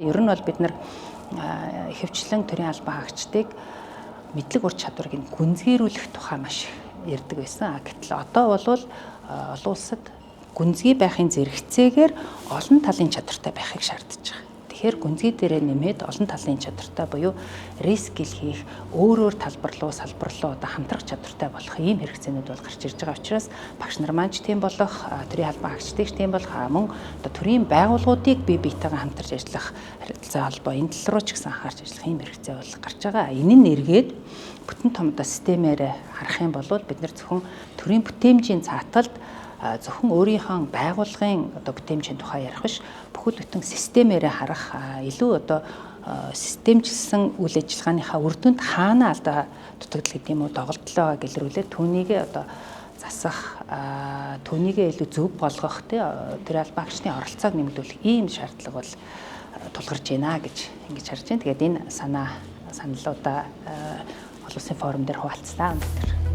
Ер нь бол бид нар ихэвчлэн төрийн албан хаагчдыг мэдлэг ур чадварыг гүнзгийрүүлэх тухай маш ярьдаг байсан. Гэтэл одоо бол олон улсад гүнзгий байхын зэрэгцээгээр олон талын чадвартай байхыг шаардж байгаа. Тэгэхээр гүнзгий дээрээ нэмээд олон талын чадвартай буюу рескил хийх, өөр талбар руу хамтрах чадвартай болох ийм хэрэгцээнүүд бол гарч ирж байгаа учраас багш нар маань ч тийм болох, төрийн албан хаагчдыг ч тийм болох, мөн төрийн байгууллагуудыг бие биетэйгээ хамтарч ажиллах харилцаа холбоо энэ тал руу ч гэсэн анхаарч ажиллах ийм хэрэгцээ бол гарч байгаа. Энэ нь эргээд бүтэн том системээр харах юм бол бид нар зөвхөн төрийн бүтээмжийн цааталд зөвхөн өөрийнхөө байгууллагын бүтээмжийн тухай ярих биш, бүхэл бүтэн системээр харах, илүү системжилсэн үйл ажиллагааныхаа үр дүнд хаана алдаа дутагдал гэдэг юм уу доголдлоо гэлрүүлээд түүнийг засах, түүнийг илүү зөв болгох төрийн албан хаагчдын оролцоог нэмэгдүүлэх ийм шаардлага бол тулгарч байна гэж ингэж харж байна. Тэгээд энэ саналуудаа олон улсын форум дээр хуваалцлаа өнөөдөр.